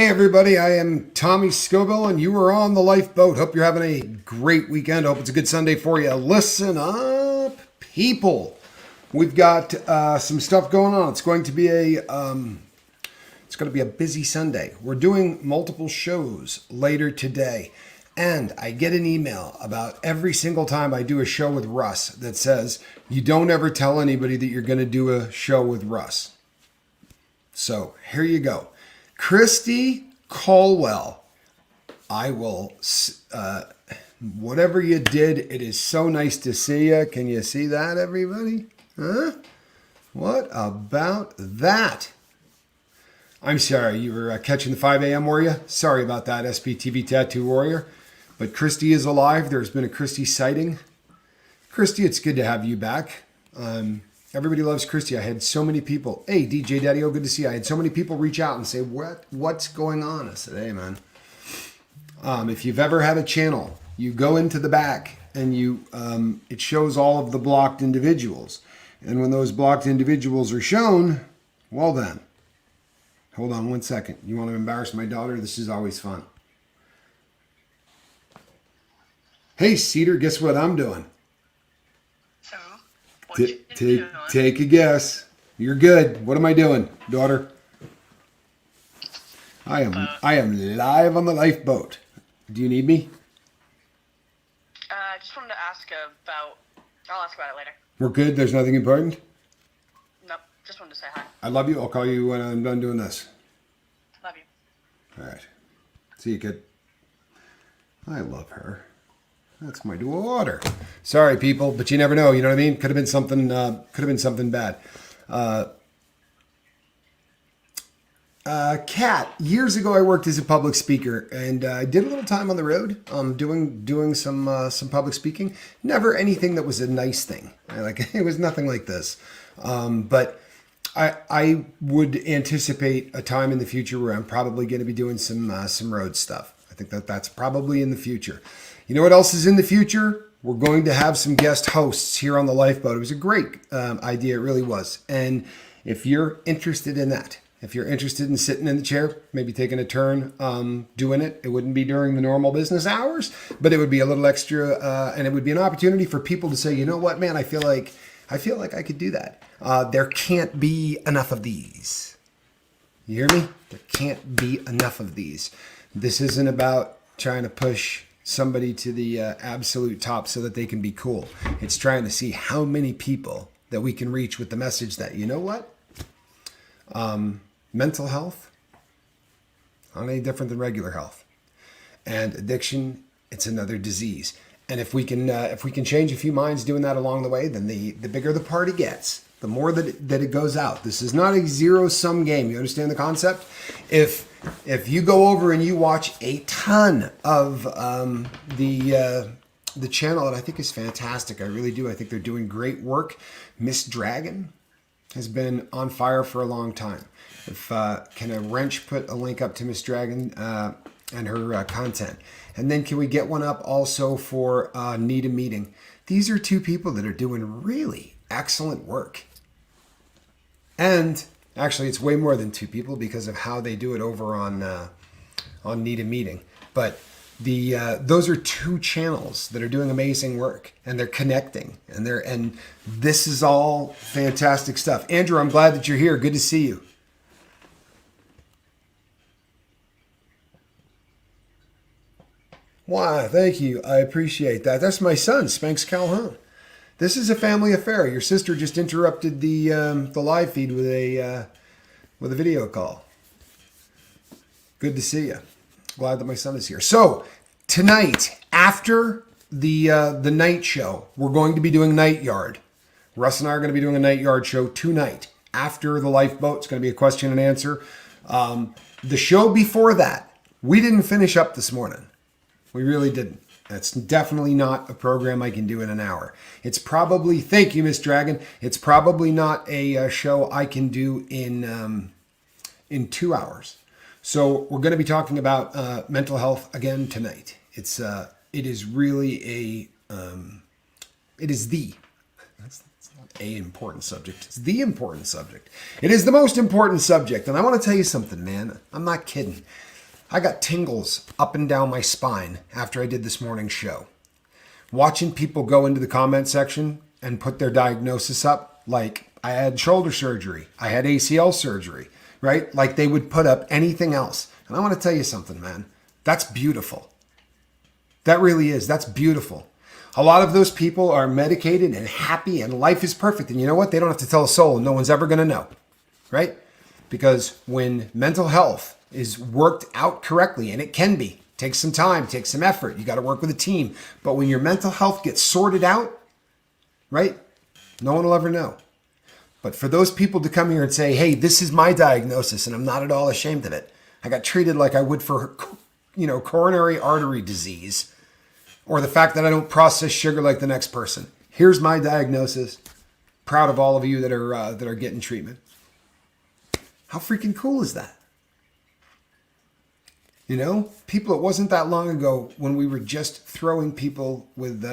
Hey everybody, I am Tommy Scoville and you are on the lifeboat. Hope you're having a great weekend. Hope it's a good Sunday for you. Listen up, people. We've got some stuff going on. It's going to be a busy Sunday. We're doing multiple shows later today. And I get an email about every single time I do a show with Russ that says, you don't ever tell anybody that you're going to do a show with Russ. So here you go. Christy Colwell, I will, whatever you did, it is so nice to see you. Can you see that, everybody? Huh? What about that? I'm sorry, you were catching the 5 a.m. were you? Sorry about that, SPTV Tattoo Warrior. But Christy is alive. There's been a Christy sighting. Christy, it's good to have you back. Everybody loves Christy. I had so many people. Hey, DJ Daddy-O, good to see you. I had so many people reach out and say, what's going on? I said, hey, man. If you've ever had a channel, you go into the back and it shows all of the blocked individuals. And when those blocked individuals are shown, well then. Hold on one second. You want to embarrass my daughter? This is always fun. Hey, Cedar, guess what I'm doing? So, what you doing? Take a guess. You're good. What am I doing, daughter? I am live on the lifeboat. Do you need me? I just wanted to ask about... I'll ask about it later. We're good? There's nothing important? Nope, just wanted to say hi. I love you. I'll call you when I'm done doing this. Love you. All right. See you, kid. I love her. That's my daughter. Sorry, people, but you never know. You know what I mean? Could have been something. Bad. Kat. Years ago, I worked as a public speaker, and I did a little time on the road, doing some public speaking. Never anything that was a nice thing. It was nothing like this. But I would anticipate a time in the future where I'm probably going to be doing some road stuff. I think that's probably in the future. You know what else is in the future? We're going to have some guest hosts here on the lifeboat. It was a great idea. It really was. And if you're interested in that, if you're interested in sitting in the chair, maybe taking a turn doing it, it wouldn't be during the normal business hours, but it would be a little extra, and it would be an opportunity for people to say, you know what, man, I feel like I could do that. There can't be enough of these. You hear me? There can't be enough of these. This isn't about trying to push somebody to the absolute top so that they can be cool. It's trying to see how many people that we can reach with the message that, you know what? Mental health, not any different than regular health. And addiction, it's another disease. And if we can change a few minds doing that along the way, then the bigger the party gets, the more that it goes out. This is not a zero-sum game. You understand the concept? If you go over and you watch a ton of the channel, that I think is fantastic. I really do. I think they're doing great work. Miss Dragon has been on fire for a long time. Can a wrench put a link up to Miss Dragon and her content? And then can we get one up also for Need a Meeting? These are two people that are doing really excellent work. And actually, it's way more than two people because of how they do it over on Need a Meeting. But those are two channels that are doing amazing work, and they're connecting, and this is all fantastic stuff. Andrew, I'm glad that you're here. Good to see you. Wow, thank you. I appreciate that. That's my son, Spanx Calhoun. This is a family affair. Your sister just interrupted the live feed with a video call. Good to see you. Glad that my son is here. So tonight, after the night show, we're going to be doing Night Yard. Russ and I are going to be doing a Night Yard show tonight. After the lifeboat, it's going to be a question and answer. The show before that, we didn't finish up this morning. We really didn't. That's definitely not a program I can do in an hour. It's probably, thank you, Miss Dragon. It's probably not a show I can do in 2 hours. So we're going to be talking about mental health again tonight. It is really it is the, that's not a important subject. It's the important subject. It is the most important subject. And I want to tell you something, man. I'm not kidding. I got tingles up and down my spine after I did this morning's show. Watching people go into the comment section and put their diagnosis up, like I had shoulder surgery, I had ACL surgery, right? Like they would put up anything else. And I want to tell you something, man. That's beautiful. That really is. That's beautiful. A lot of those people are medicated and happy and life is perfect. And you know what? They don't have to tell a soul and no one's ever going to know, right? Because when mental health is worked out correctly, and it can be, takes some time, takes some effort. You got to work with a team. But when your mental health gets sorted out, right? No one will ever know. But for those people to come here and say, hey, this is my diagnosis and I'm not at all ashamed of it. I got treated like I would for, coronary artery disease, or the fact that I don't process sugar like the next person. Here's my diagnosis. Proud of all of you that are getting treatment. How freaking cool is that? People, it wasn't that long ago when we were just throwing people with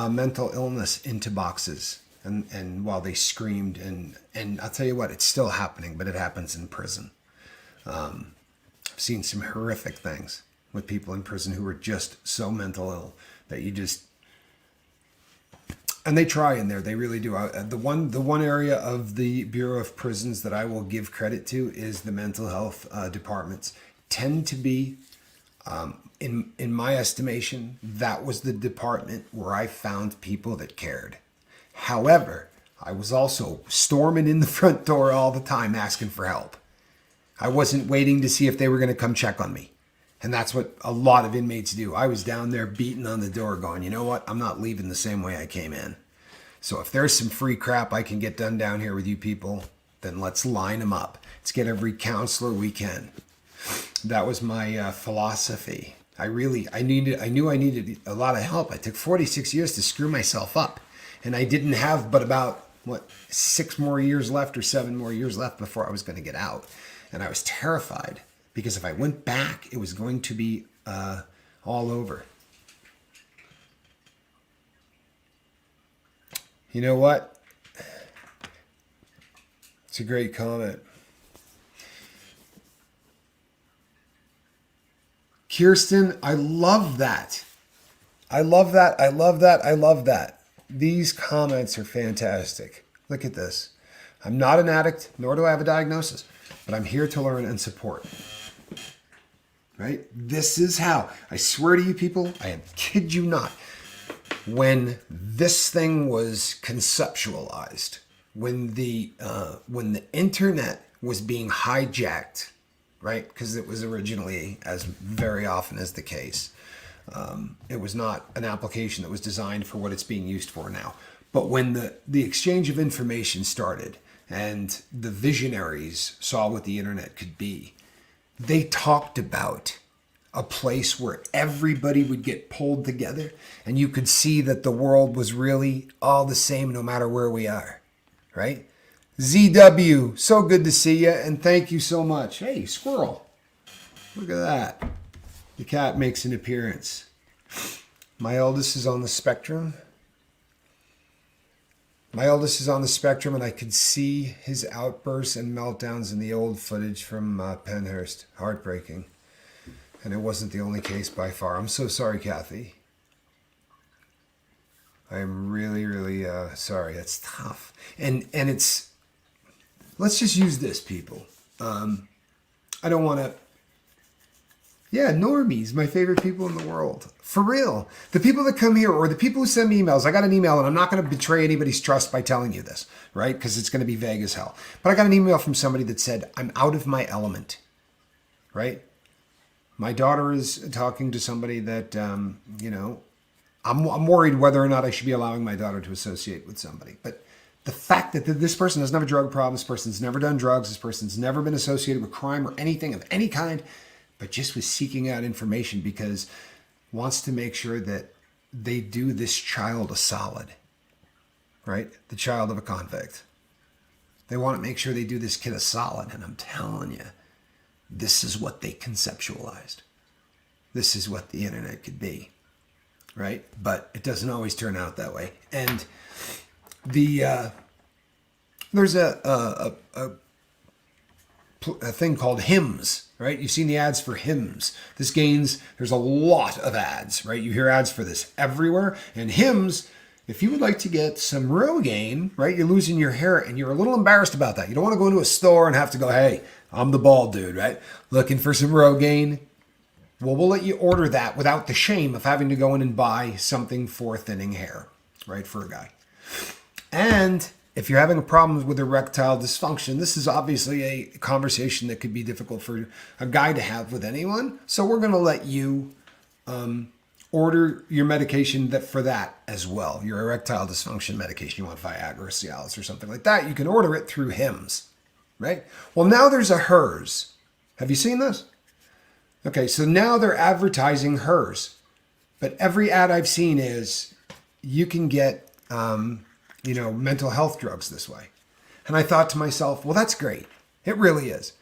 mental illness into boxes and while they screamed. And I'll tell you what, it's still happening, but it happens in prison. I've seen some horrific things with people in prison who are just so mental ill that you just, and they try in there. They really do. The one area of the Bureau of Prisons that I will give credit to is the mental health departments. Tend to be, in my estimation, that was the department where I found people that cared. However, I was also storming in the front door all the time asking for help. I wasn't waiting to see if they were going to come check on me. And that's what a lot of inmates do. I was down there beating on the door going, you know what? I'm not leaving the same way I came in. So if there's some free crap I can get done down here with you people, then let's line them up. Let's get every counselor we can. That was my philosophy. I knew I needed a lot of help. I took 46 years to screw myself up. And I didn't have but about, 6 more years left or 7 more years left before I was going to get out. And I was terrified because if I went back, it was going to be all over. You know what? It's a great comment. Kirsten, I love that. I love that. I love that. I love that. These comments are fantastic. Look at this. I'm not an addict, nor do I have a diagnosis, but I'm here to learn and support. Right? This is how. I swear to you people, I kid you not. When this thing was conceptualized, when the internet was being hijacked, right? Because it was originally, as very often is the case, it was not an application that was designed for what it's being used for now. But when the exchange of information started and the visionaries saw what the internet could be, they talked about a place where everybody would get pulled together and you could see that the world was really all the same no matter where we are, right? ZW, so good to see you and thank you so much. Hey, squirrel, look at that. The cat makes an appearance. My eldest is on the spectrum. And I could see his outbursts and meltdowns in the old footage from Penhurst. Heartbreaking. And it wasn't the only case by far. I'm so sorry, Kathy. I am really, really sorry. It's tough. And it's... Let's just use this, people. I don't want to... Yeah, normies, my favorite people in the world. For real. The people that come here or the people who send me emails. I got an email, and I'm not going to betray anybody's trust by telling you this, right? Because it's going to be vague as hell. But I got an email from somebody that said, I'm out of my element, right? My daughter is talking to somebody that, I'm worried whether or not I should be allowing my daughter to associate with somebody. But the fact that this person doesn't have a drug problem, this person's never done drugs, this person's never been associated with crime or anything of any kind, but just was seeking out information because wants to make sure that they do this child a solid, right? The child of a convict. They want to make sure they do this kid a solid. And I'm telling you, this is what they conceptualized. This is what the internet could be, right? But it doesn't always turn out that way. And there's a thing called Hims, right? You've seen the ads for Hims. There's a lot of ads, right? You hear ads for this everywhere. And Hims, if you would like to get some Rogaine, right? You're losing your hair and you're a little embarrassed about that. You don't want to go into a store and have to go, hey, I'm the bald dude, right? Looking for some Rogaine. Well, we'll let you order that without the shame of having to go in and buy something for thinning hair, right? For a guy. And if you're having a problem with erectile dysfunction, this is obviously a conversation that could be difficult for a guy to have with anyone. So we're going to let you order your medication for that as well. Your erectile dysfunction medication. You want Viagra or Cialis or something like that. You can order it through Hims, right? Well, now there's a hers. Have you seen this? Okay, so now they're advertising hers. But every ad I've seen is you can get mental health drugs this way. And I thought to myself, well, that's great. It really is.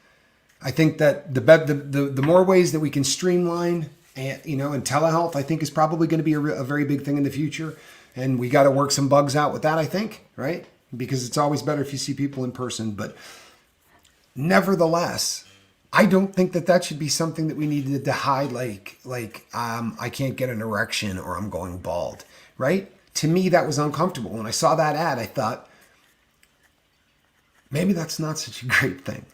I think that the more ways that we can streamline, and telehealth, I think is probably going to be a very big thing in the future. And we got to work some bugs out with that, I think, right? Because it's always better if you see people in person. But nevertheless, I don't think that should be something that we needed to hide, I can't get an erection or I'm going bald, right? To me, that was uncomfortable. When I saw that ad, I thought, maybe that's not such a great thing.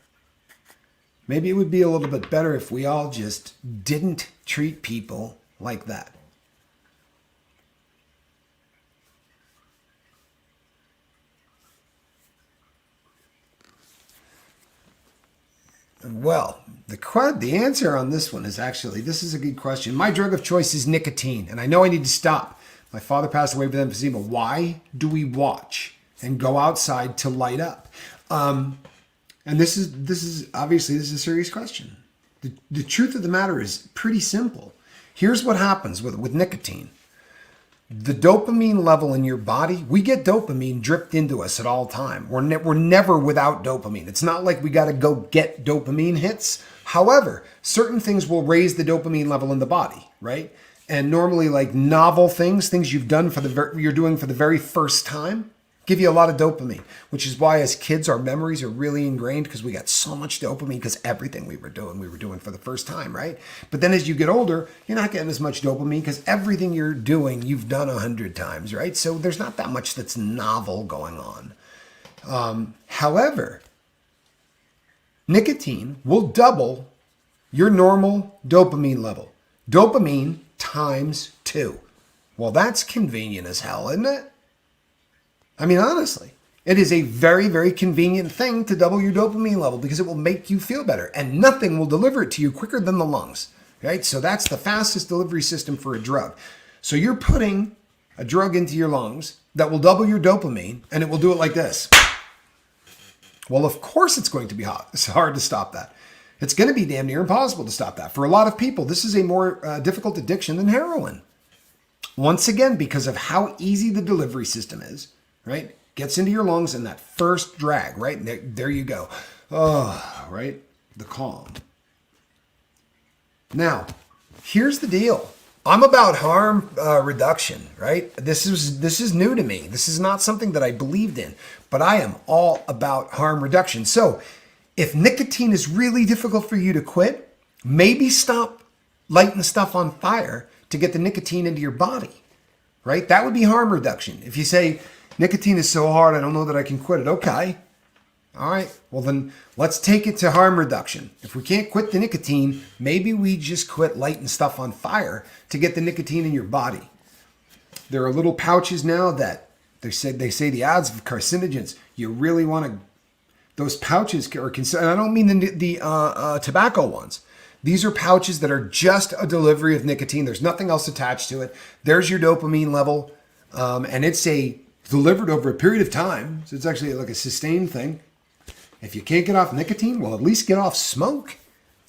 Maybe it would be a little bit better if we all just didn't treat people like that. Well, the answer on this one is this is a good question. My drug of choice is nicotine, and I know I need to stop. My father passed away with emphysema. Why do we watch and go outside to light up? And this is obviously a serious question. The truth of the matter is pretty simple. Here's what happens with nicotine. The dopamine level in your body, we get dopamine dripped into us at all time. We're never without dopamine. It's not like we got to go get dopamine hits. However, certain things will raise the dopamine level in the body, right? And normally, like novel things you've done you're doing for the very first time, give you a lot of dopamine, which is why as kids, our memories are really ingrained because we got so much dopamine because everything we were doing for the first time, right? But then as you get older, you're not getting as much dopamine because everything you're doing, you've done 100 times, right? So there's not that much that's novel going on. However, nicotine will double your normal dopamine level. Dopamine times 2. Well, that's convenient as hell, isn't it? I mean, honestly, it is a very, very convenient thing to double your dopamine level because it will make you feel better and nothing will deliver it to you quicker than the lungs, right? So that's the fastest delivery system for a drug. So you're putting a drug into your lungs that will double your dopamine and it will do it like this. Well, of course it's going to be hot. It's hard to stop that. It's going to be damn near impossible to stop that. For a lot of people, this is a more difficult addiction than heroin. Once again, because of how easy the delivery system is, right? Gets into your lungs and that first drag, right? There you go. Oh, right? The calm. Now, here's the deal. I'm about harm reduction, right? This is new to me. This is not something that I believed in, but I am all about harm reduction. So if nicotine is really difficult for you to quit, maybe stop lighting stuff on fire to get the nicotine into your body, right? That would be harm reduction. If you say, nicotine is so hard, I don't know that I can quit it. Okay. All right. Well, then let's take it to harm reduction. If we can't quit the nicotine, maybe we just quit lighting stuff on fire to get the nicotine in your body. There are little pouches now that they say the odds of carcinogens. You really want to, those pouches are considered, I don't mean the tobacco ones. These are pouches that are just a delivery of nicotine. There's nothing else attached to it. There's your dopamine level. And it's delivered over a period of time. So it's actually like a sustained thing. If you can't get off nicotine, well, at least get off smoke,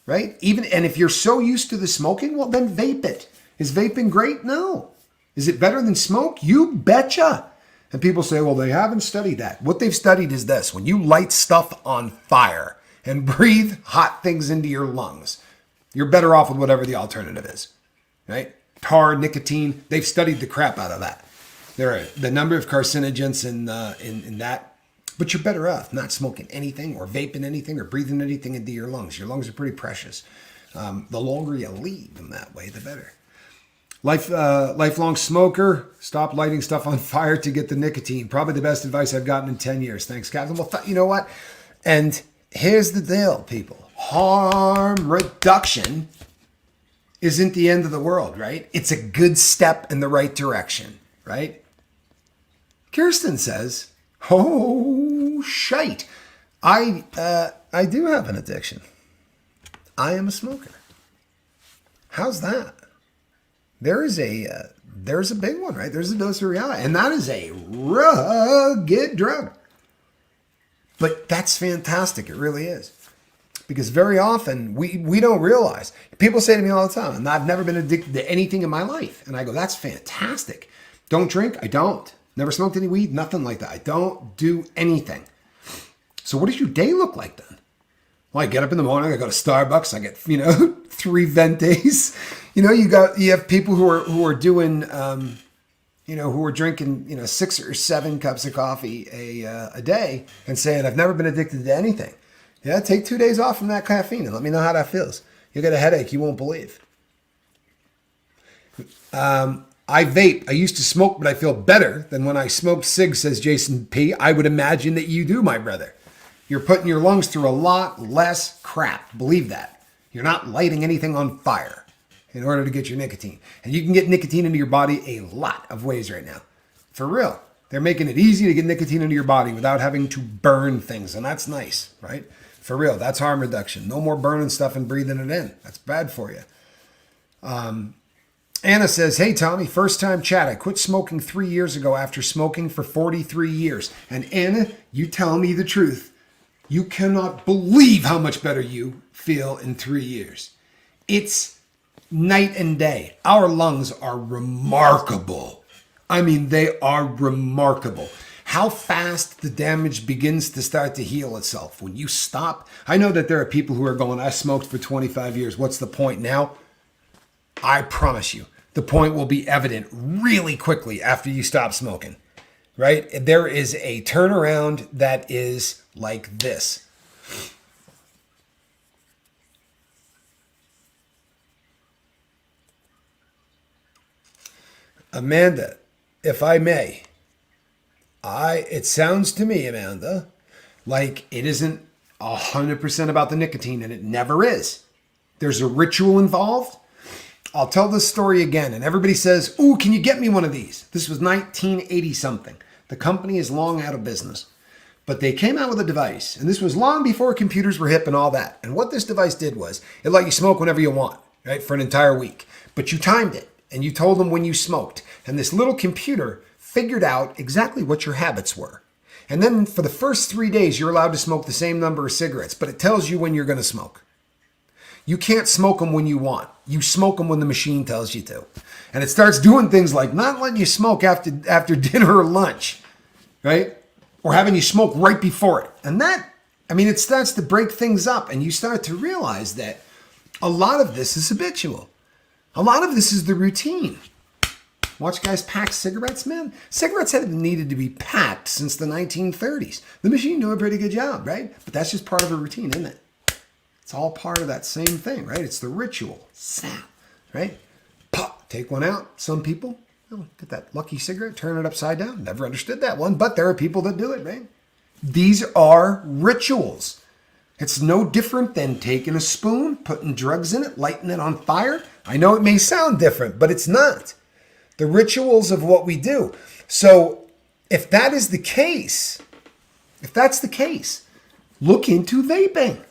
right? And if you're so used to the smoking, well, then vape it. Is vaping great? No. Is it better than smoke? You betcha. And people say, well, they haven't studied that. What they've studied is this. When you light stuff on fire and breathe hot things into your lungs, you're better off with whatever the alternative is, right? Tar, nicotine, they've studied the crap out of that. There are the number of carcinogens in that But you're better off not smoking anything or vaping anything or breathing anything into your lungs. Your lungs are pretty precious. The longer you leave them that way, the better. Lifelong smoker, stop lighting stuff on fire to get the nicotine. Probably the best advice I've gotten in 10 years. Thanks, Captain. Well, you know what? And here's the deal, people. Harm reduction isn't the end of the world, right? It's a good step in the right direction, right? Kirsten says, oh, shite. I do have an addiction. I am a smoker. How's that? There's a big one, right? There's a dose of reality. And that is a rugged drug. But that's fantastic. It really is. Because very often we don't realize. People say to me all the time, and I've never been addicted to anything in my life. And I go, that's fantastic. Don't drink? I don't. Never smoked any weed? Nothing like that. I don't do anything. So what does your day look like then? Well, I get up in the morning, I go to Starbucks, I get, 3 Ventes. You have people who are doing, who are drinking, 6 or 7 cups of coffee a day and saying, I've never been addicted to anything. Yeah, take 2 days off from that caffeine and let me know how that feels. You'll get a headache you won't believe. I vape. I used to smoke, but I feel better than when I smoked cigs, says Jason P. I would imagine that you do, my brother. You're putting your lungs through a lot less crap. Believe that. You're not lighting anything on fire in order to get your nicotine. And you can get nicotine into your body a lot of ways right now. For real. They're making it easy to get nicotine into your body without having to burn things. And that's nice, right? For real. That's harm reduction. No more burning stuff and breathing it in. That's bad for you. Anna says, hey, Tommy, first time chat. I quit smoking 3 years ago after smoking for 43 years. And Anna, you tell me the truth. You cannot believe how much better you feel in 3 years. It's night and day. Our lungs are remarkable. I mean, they are remarkable. How fast the damage begins to start to heal itself. When you stop, I know that there are people who are going, I smoked for 25 years. What's the point now? I promise you, the point will be evident really quickly after you stop smoking, right? There is a turnaround that is like this. Amanda, if I may, it sounds to me, Amanda, like it isn't 100% about the nicotine, and it never is. There's a ritual involved. I'll tell this story again, and everybody says, ooh, can you get me one of these? This was 1980 something. The company is long out of business. But they came out with a device, and this was long before computers were hip and all that. And what this device did was, it let you smoke whenever you want, right, for an entire week. But you timed it, and you told them when you smoked. And this little computer figured out exactly what your habits were. And then for the first 3 days, you're allowed to smoke the same number of cigarettes, but it tells you when you're going to smoke. You can't smoke them when you want. You smoke them when the machine tells you to. And it starts doing things like not letting you smoke after dinner or lunch, right? Or having you smoke right before it. And it starts to break things up. And you start to realize that a lot of this is habitual. A lot of this is the routine. Watch guys pack cigarettes, man. Cigarettes haven't needed to be packed since the 1930s. The machine doing a pretty good job, right? But that's just part of the routine, isn't it? It's all part of that same thing, right? It's the ritual. Snap, right? Pop, take one out. Some people, get that lucky cigarette, turn it upside down. Never understood that one, but there are people that do it, right? These are rituals. It's no different than taking a spoon, putting drugs in it, lighting it on fire. I know it may sound different, but it's not. The rituals of what we do. So if that is the case, look into vaping.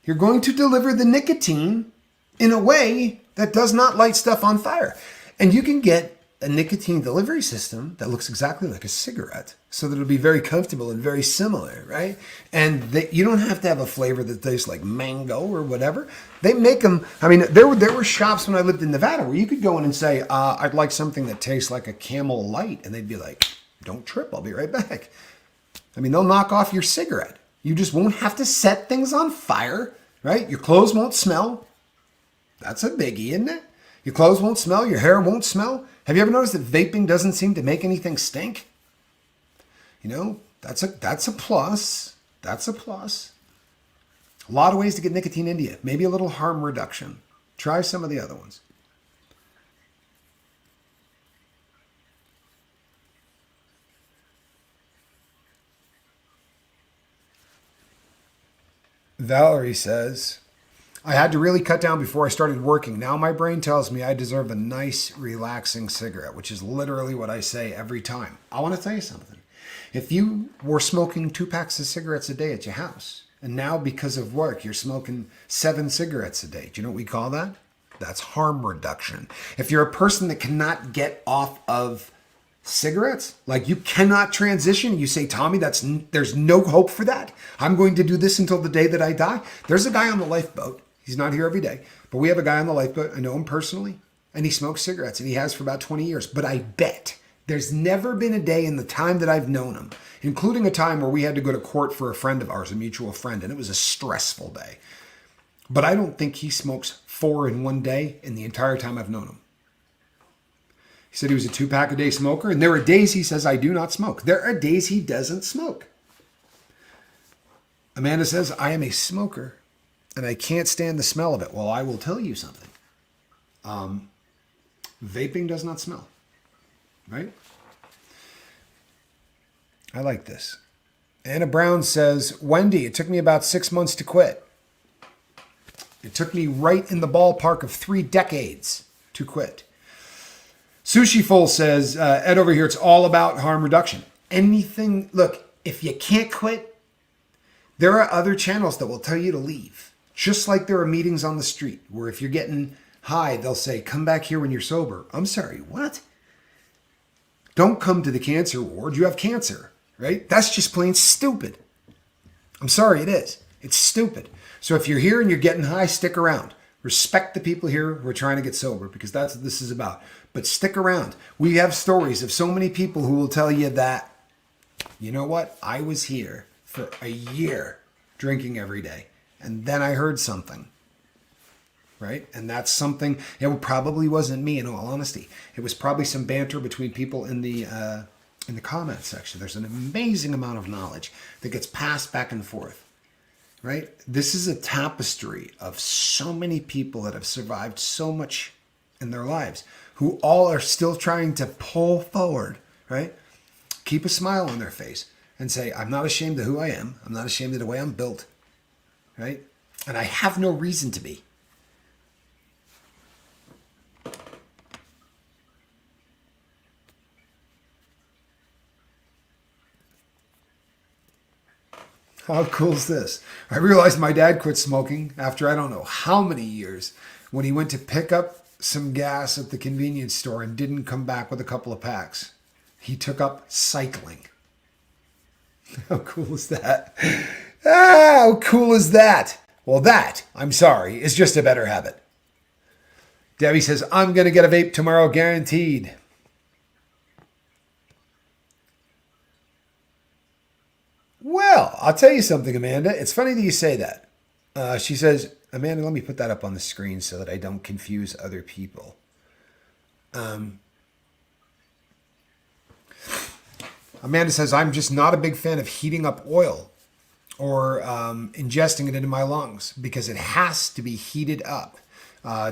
You're going to deliver the nicotine in a way that does not light stuff on fire. And you can get a nicotine delivery system that looks exactly like a cigarette so that it'll be very comfortable and very similar, right? And you don't have to have a flavor that tastes like mango or whatever. They make them, there were shops when I lived in Nevada where you could go in and say, I'd like something that tastes like a Camel Light. And they'd be like, don't trip, I'll be right back. They'll knock off your cigarette. You just won't have to set things on fire, right? Your clothes won't smell. That's a biggie, isn't it? Your clothes won't smell. Your hair won't smell. Have you ever noticed that vaping doesn't seem to make anything stink? That's a plus. That's a plus. A lot of ways to get nicotine into you. Maybe a little harm reduction. Try some of the other ones. Valerie says, I had to really cut down before I started working. Now my brain tells me I deserve a nice, relaxing cigarette, which is literally what I say every time. I want to tell you something. If you were smoking 2 packs of cigarettes a day at your house, and now because of work, you're smoking 7 cigarettes a day, do you know what we call that? That's harm reduction. If you're a person that cannot get off of cigarettes, like you cannot transition, you say, Tommy, there's no hope for that. I'm going to do this until the day that I die. There's a guy on the lifeboat. He's not here every day, but we have a guy on the lifeboat. I know him personally, and he smokes cigarettes, and he has for about 20 years. But I bet there's never been a day in the time that I've known him, including a time where we had to go to court for a friend of ours, a mutual friend, and it was a stressful day. But I don't think he smokes 4 in one day in the entire time I've known him. He said he was a 2-pack-a-day smoker, and there are days he says, I do not smoke. There are days he doesn't smoke. Amanda says, I am a smoker, and I can't stand the smell of it. Well, I will tell you something. Vaping does not smell, right? I like this. Anna Brown says, Wendy, it took me about 6 months to quit. It took me right in the ballpark of 3 decades to quit. Sushi Full says, Ed over here, it's all about harm reduction. Anything, look, if you can't quit, there are other channels that will tell you to leave. Just like there are meetings on the street where if you're getting high, they'll say, come back here when you're sober. I'm sorry, what? Don't come to the cancer ward. You have cancer, right? That's just plain stupid. I'm sorry, it is. It's stupid. So if you're here and you're getting high, stick around. Respect the people here who are trying to get sober because that's what this is about. But stick around. We have stories of so many people who will tell you that, you know what? I was here for a year drinking every day. And then I heard something, right? And that's something, it probably wasn't me in all honesty. It was probably some banter between people in the comment section. There's an amazing amount of knowledge that gets passed back and forth, right? This is a tapestry of so many people that have survived so much in their lives who all are still trying to pull forward, right? Keep a smile on their face and say, I'm not ashamed of who I am. I'm not ashamed of the way I'm built, right? And I have no reason to be. How cool is this? I realized my dad quit smoking after I don't know how many years when he went to pick up some gas at the convenience store and didn't come back with a couple of packs. He took up cycling. How cool is that? How cool is that? Well, that, I'm sorry, is just a better habit. Debbie says, I'm going to get a vape tomorrow, guaranteed. Well, I'll tell you something, Amanda. It's funny that you say that. She says, Amanda, let me put that up on the screen so that I don't confuse other people. Amanda says, I'm just not a big fan of heating up oil or ingesting it into my lungs because it has to be heated up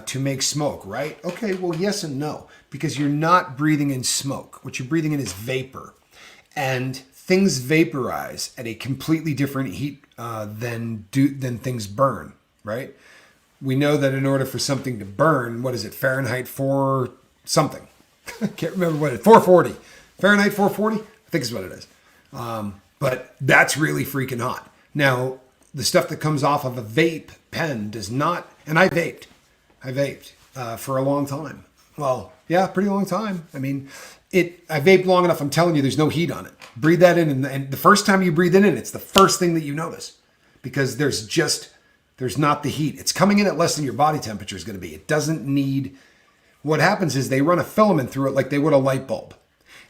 to make smoke, right? Okay, well, yes and no, because you're not breathing in smoke. What you're breathing in is vapor. And things vaporize at a completely different heat than things burn, right? We know that in order for something to burn, what is it, Fahrenheit 4 something? I can't remember what it is, 440. Fahrenheit 440? I think is what it is. But that's really freaking hot. Now, the stuff that comes off of a vape pen does not, and I vaped for a long time. Well, yeah, pretty long time. I mean, I vaped long enough, I'm telling you, there's no heat on it. Breathe that in, and the first time you breathe it in, it's the first thing that you notice because there's not the heat. It's coming in at less than your body temperature is going to be. It doesn't need, what happens is they run a filament through it like they would a light bulb.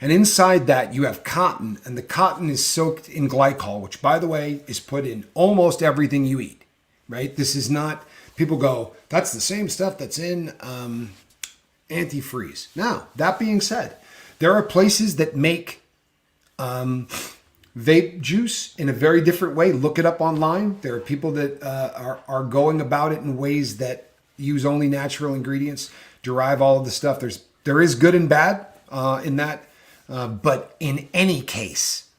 And inside that you have cotton, and the cotton is soaked in glycol, which by the way is put in almost everything you eat, right? This is not, people go, that's the same stuff that's in antifreeze. Now, that being said, there are places that make vape juice in a very different way. Look it up online. There are people that are going about it in ways that use only natural ingredients, derive all of the stuff. There is good and bad in that, but in any case,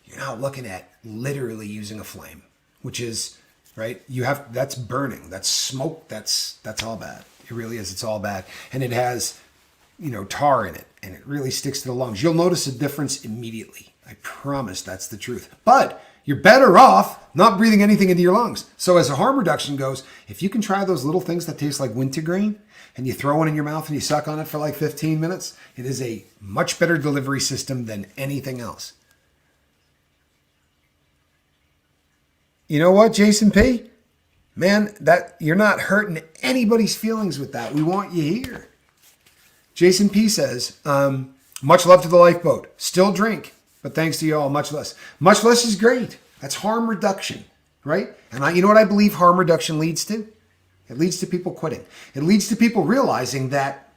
you're not looking at literally using a flame, which is right. That's burning, that's smoke, that's all bad. It really is. It's all bad, and it has tar in it, and it really sticks to the lungs. You'll notice a difference immediately. I promise that's the truth. But you're better off not breathing anything into your lungs. So as a harm reduction goes, if you can try those little things that taste like wintergreen and you throw one in your mouth and you suck on it for like 15 minutes, it is a much better delivery system than anything else. You know what, Jason P? Man, that you're not hurting anybody's feelings with that. We want you here. Jason P says, much love to the lifeboat. Still drink, but thanks to you all, much less. Much less is great. That's harm reduction, right? And you know what I believe harm reduction leads to? It leads to people quitting. It leads to people realizing that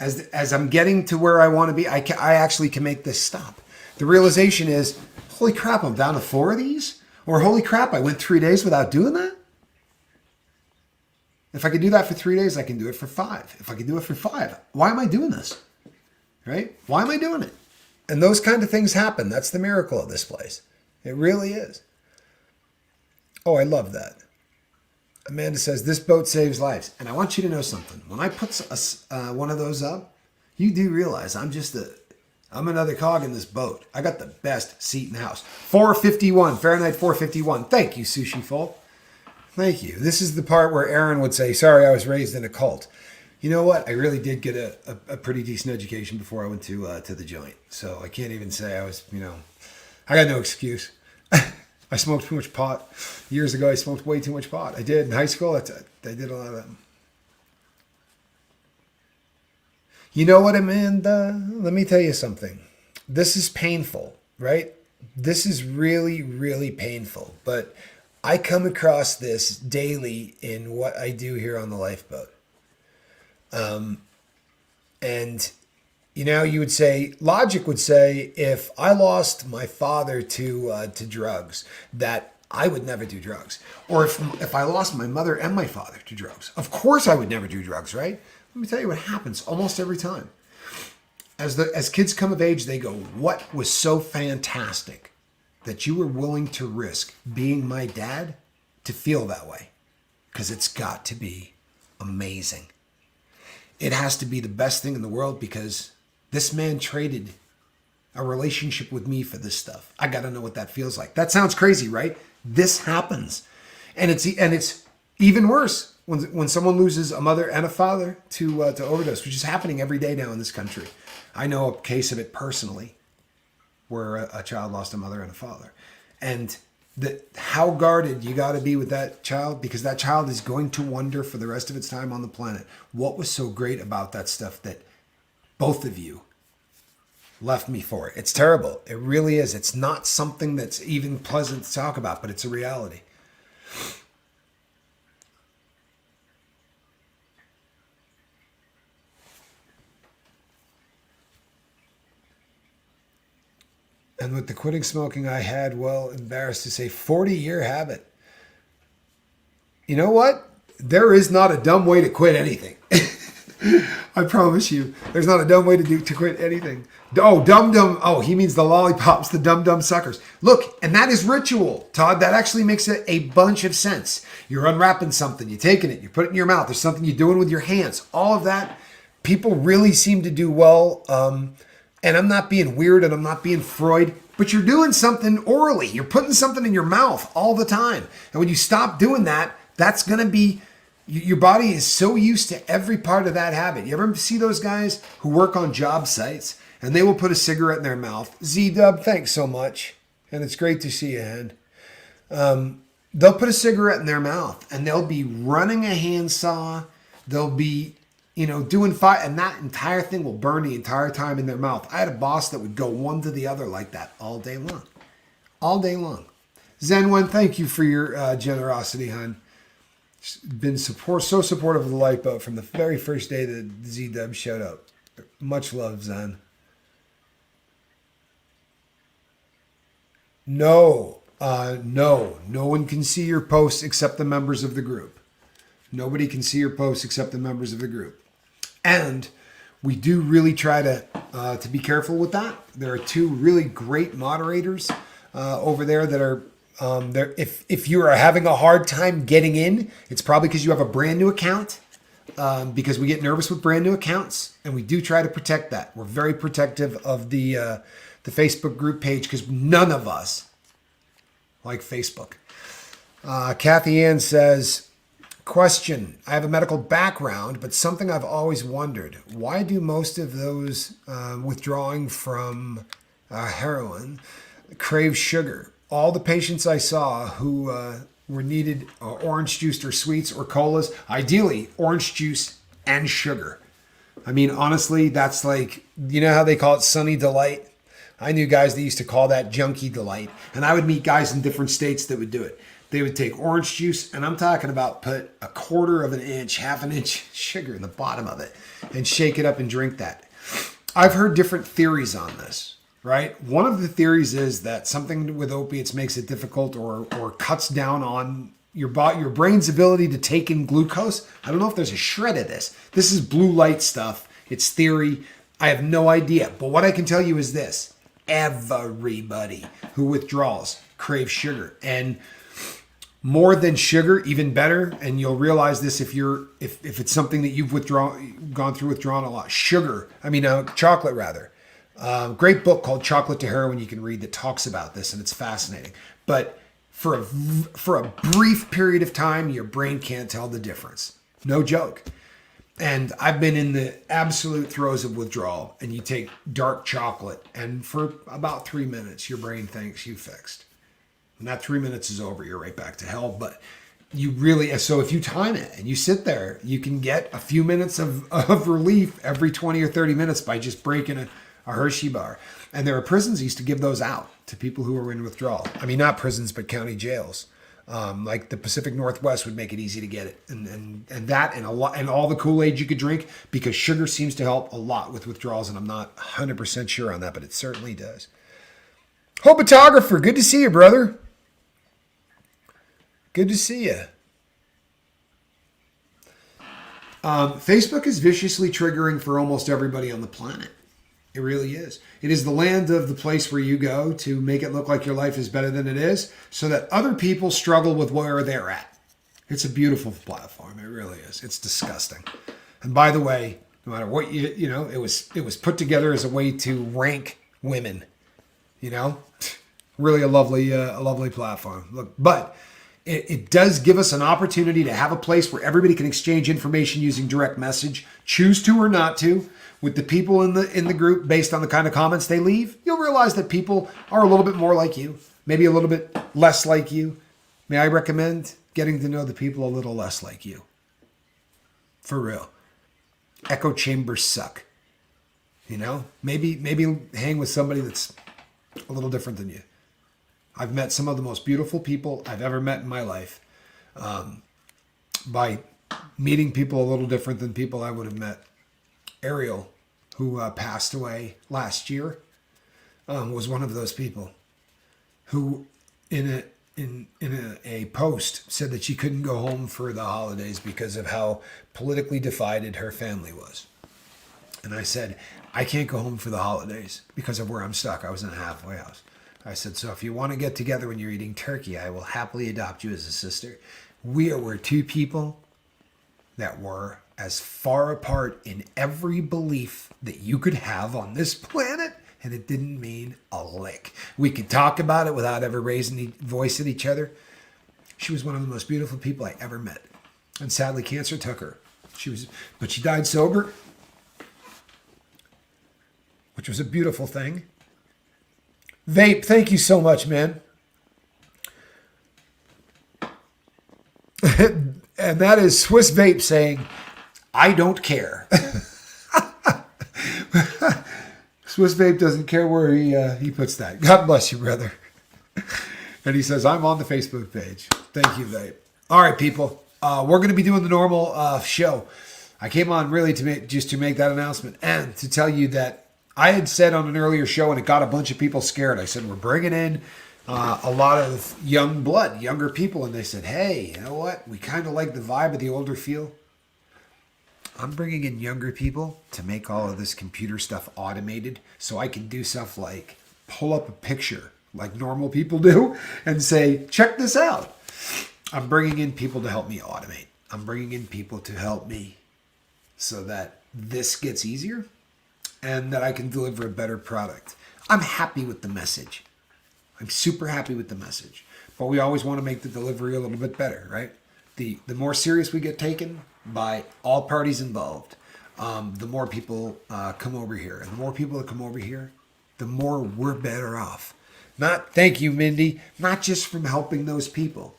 as I'm getting to where I want to be, I actually can make this stop. The realization is, holy crap, I'm down to 4 of these? Or holy crap, I went 3 days without doing that? If I could do that for 3 days, I can do it for 5. If I could do it for 5, why am I doing this? Right? Why am I doing it? And those kind of things happen. That's the miracle of this place. It really is. Oh, I love that. Amanda says, this boat saves lives. And I want you to know something. When I put one of those up, you do realize I'm another cog in this boat. I got the best seat in the house. 451, Fahrenheit 451. Thank you, Sushi Folk. Thank you. This is the part where Aaron would say, sorry, I was raised in a cult. You know what? I really did get a pretty decent education before I went to the joint. So I can't even say I was, I got no excuse. I smoked too much pot. Years ago, I smoked way too much pot. I did in high school. I did a lot of that. You know what, Amanda? Let me tell you something. This is painful, right? This is really, really painful. But I come across this daily in what I do here on the lifeboat. And, you would say, logic would say, if I lost my father to drugs, that I would never do drugs. Or if I lost my mother and my father to drugs, of course I would never do drugs, right? Let me tell you what happens almost every time. As kids come of age, they go, what was so fantastic that you were willing to risk being my dad to feel that way? Because it's got to be amazing. It has to be the best thing in the world because this man traded a relationship with me for this stuff. I got to know what that feels like. That sounds crazy, right? This happens. And it's even worse when someone loses a mother and a father to overdose, which is happening every day now in this country. I know a case of it personally where a child lost a mother and a father. And how guarded you got to be with that child, because that child is going to wonder for the rest of its time on the planet, what was so great about that stuff that both of you left me for? It's terrible. It really is. It's not something that's even pleasant to talk about, but it's a reality. And with the quitting smoking, I had, embarrassed to say, 40-year habit. You know what? There is not a dumb way to quit anything. I promise you, there's not a dumb way to quit anything. Oh, dum-dum. Oh, he means the lollipops, the dum-dum suckers. Look, and that is ritual, Todd. That actually makes a bunch of sense. You're unwrapping something, you're taking it, you put it in your mouth. There's something you're doing with your hands. All of that, people really seem to do well. And I'm not being weird and I'm not being Freud, but you're doing something orally. You're putting something in your mouth all the time. And when you stop doing that, that's going to be, your body is so used to every part of that habit. You ever see those guys who work on job sites and they will put a cigarette in their mouth? Z-Dub, thanks so much. And it's great to see you, Hen. They'll put a cigarette in their mouth and they'll be running a handsaw. They'll be doing fire, and that entire thing will burn the entire time in their mouth. I had a boss that would go one to the other like that all day long. All day long. Zen1, thank you for your generosity, hon. Been so supportive of the lifeboat from the very first day that Z-Dub showed up. Much love, Zen. No, no one can see your posts except the members of the group. Nobody can see your posts except the members of the group. And we do really try to be careful with that. There are two really great moderators over there that are there. If you are having a hard time getting in, it's probably because you have a brand new account. Because we get nervous with brand new accounts, and we do try to protect that. We're very protective of the Facebook group page because none of us like Facebook. Kathy Ann says, question, I have a medical background, but something I've always wondered. Why do most of those withdrawing from heroin crave sugar? All the patients I saw who were needed orange juice or sweets or colas, ideally orange juice and sugar. I mean, honestly, that's like, you know how they call it Sunny Delight? I knew guys that used to call that Junkie Delight. And I would meet guys in different states that would do it. They would take orange juice, and I'm talking about put a quarter of an inch, half an inch sugar in the bottom of it and shake it up and drink that. I've heard different theories on this, right? One of the theories is that something with opiates makes it difficult or cuts down on your brain's ability to take in glucose. I don't know if there's a shred of this. This is blue light stuff. It's theory. I have no idea. But what I can tell you is this. Everybody who withdraws craves sugar. And more than sugar, even better. And you'll realize this if it's something that you've gone through withdrawing a lot. Chocolate rather. Great book called Chocolate to Heroin you can read that talks about this, and it's fascinating. But for a brief period of time, your brain can't tell the difference. No joke. And I've been in the absolute throes of withdrawal, and you take dark chocolate, and for about 3 minutes, your brain thinks you fixed. And that 3 minutes is over, you're right back to hell. But you really, so if you time it and you sit there, you can get a few minutes of relief every 20 or 30 minutes by just breaking a Hershey bar. And there are prisons that used to give those out to people who were in withdrawal. I mean, not prisons, but county jails. Like the Pacific Northwest would make it easy to get it. And that and all the Kool-Aid you could drink, because sugar seems to help a lot with withdrawals. And I'm not 100% sure on that, but it certainly does. Hopatographer, good to see you, brother. Good to see you. Facebook is viciously triggering for almost everybody on the planet. It really is. It is the land of the place where you go to make it look like your life is better than it is, so that other people struggle with where they're at. It's a beautiful platform. It really is. It's disgusting. And by the way, no matter what it was put together as a way to rank women. Really a lovely platform. Look, but it does give us an opportunity to have a place where everybody can exchange information using direct message, choose to or not to. With the people in the group, based on the kind of comments they leave, you'll realize that people are a little bit more like you, maybe a little bit less like you. May I recommend getting to know the people a little less like you? For real. Echo chambers suck. Maybe hang with somebody that's a little different than you. I've met some of the most beautiful people I've ever met in my life by meeting people a little different than people I would have met. Ariel, who passed away last year, was one of those people who, in a post, said that she couldn't go home for the holidays because of how politically divided her family was. And I said, I can't go home for the holidays because of where I'm stuck. I was in a halfway house. I said, so if you want to get together when you're eating turkey, I will happily adopt you as a sister. We were two people that were as far apart in every belief that you could have on this planet, and it didn't mean a lick. We could talk about it without ever raising the voice at each other. She was one of the most beautiful people I ever met. And sadly, cancer took her. But she died sober, which was a beautiful thing. Vape, thank you so much, man. And that is Swiss Vape saying, I don't care. Swiss Vape doesn't care where he puts that. God bless you, brother. And he says, I'm on the Facebook page. Thank you, Vape. All right, people. We're going to be doing the normal show. I came on really to make that announcement and to tell you that I had said on an earlier show, and it got a bunch of people scared. I said, we're bringing in a lot of young blood, younger people, and they said, hey, you know what? We kind of like the vibe of the older feel. I'm bringing in younger people to make all of this computer stuff automated so I can do stuff like pull up a picture like normal people do and say, check this out. I'm bringing in people to help me automate. I'm bringing in people to help me so that this gets easier and that I can deliver a better product. I'm happy with the message. I'm super happy with the message. But we always want to make the delivery a little bit better, right? The more serious we get taken by all parties involved, the more people come over here. And the more people that come over here, the more we're better off. Thank you, Mindy, not just from helping those people,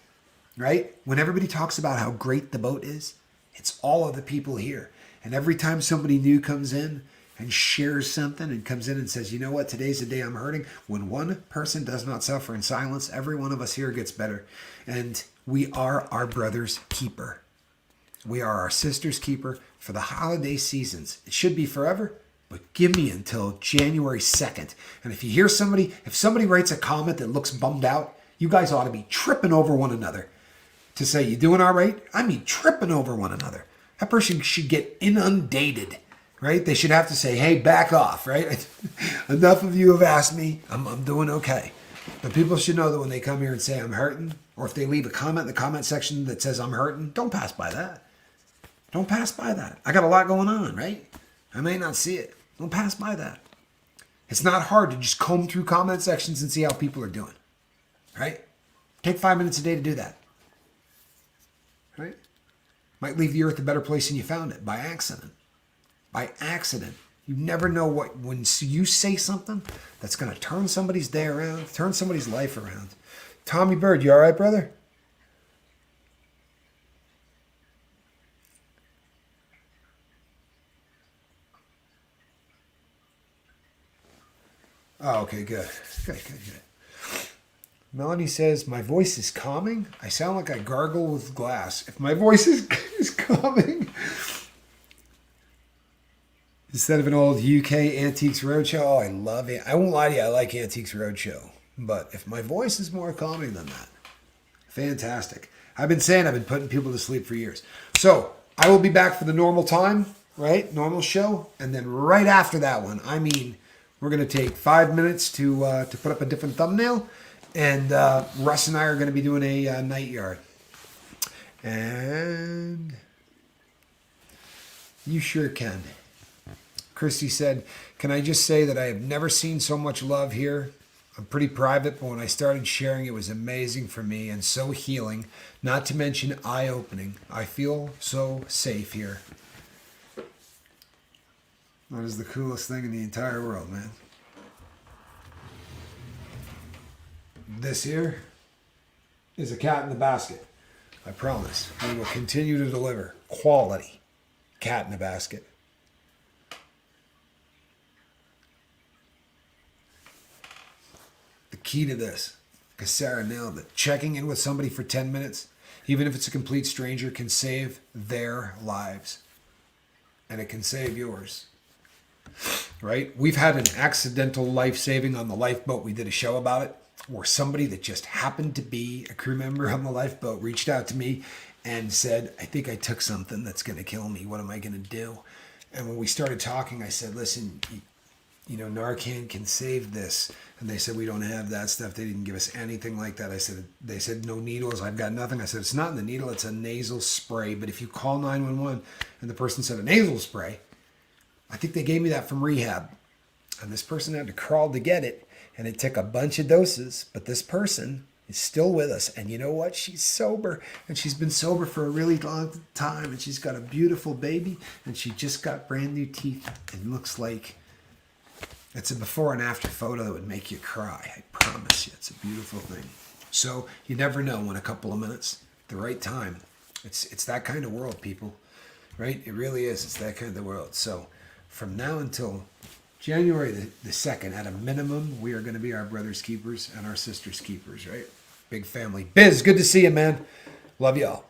right? When everybody talks about how great the boat is, it's all of the people here. And every time somebody new comes in and shares something and comes in and says, you know what, today's the day I'm hurting. When one person does not suffer in silence, every one of us here gets better. And we are our brother's keeper. We are our sister's keeper for the holiday seasons. It should be forever, but give me until January 2nd. And if you hear somebody, if somebody writes a comment that looks bummed out, you guys ought to be tripping over one another to say, you doing all right? I mean, tripping over one another. That person should get inundated, right? They should have to say, hey, back off, right? Enough of you have asked me. I'm doing okay. But people should know that when they come here and say I'm hurting, or if they leave a comment in the comment section that says I'm hurting, don't pass by that. Don't pass by that. I got a lot going on, right? I may not see it. Don't pass by that. It's not hard to just comb through comment sections and see how people are doing, right? Take 5 minutes a day to do that, right? Might leave the earth a better place than you found it by accident. By accident. You never know what, when you say something that's going to turn somebody's day around, turn somebody's life around. Tommy Bird, you all right, brother? Oh, okay, good. Good. Melanie says, my voice is calming. I sound like I gargle with glass. If my voice is calming, instead of an old UK Antiques Roadshow, oh, I love it. I won't lie to you, I like Antiques Roadshow. But if my voice is more calming than that, fantastic. I've been saying I've been putting people to sleep for years. So I will be back for the normal time, right? Normal show. And then right after that one, I mean, we're going to take 5 minutes to put up a different thumbnail. And Russ and I are going to be doing a night yard. And you sure can. Christy said, can I just say that I have never seen so much love here? I'm pretty private, but when I started sharing, it was amazing for me and so healing, not to mention eye-opening. I feel so safe here. That is the coolest thing in the entire world, man. This here is a cat in the basket. I promise. We will continue to deliver quality cat in the basket. The key to this, because Sarah nailed it, checking in with somebody for 10 minutes, even if it's a complete stranger, can save their lives. And it can save yours. Right? We've had an accidental life saving on the lifeboat. We did a show about it, where somebody that just happened to be a crew member on the lifeboat reached out to me and said, I think I took something that's going to kill me. What am I going to do? And when we started talking, I said, listen, you know, Narcan can save this. And they said, we don't have that stuff. They didn't give us anything like that. They said, no needles. I've got nothing. I said, it's not in the needle. It's a nasal spray. But if you call 911 and the person said a nasal spray, I think they gave me that from rehab. And this person had to crawl to get it. And it took a bunch of doses. But this person is still with us. And you know what? She's sober. And she's been sober for a really long time. And she's got a beautiful baby. And she just got brand new teeth. It looks like it's a before and after photo that would make you cry. I promise you. It's a beautiful thing. So you never know when a couple of minutes, the right time. It's that kind of world, people. Right? It really is. It's that kind of world. So from now until January the 2nd, at a minimum, we are going to be our brother's keepers and our sister's keepers, right? Big family. Biz, good to see you, man. Love y'all.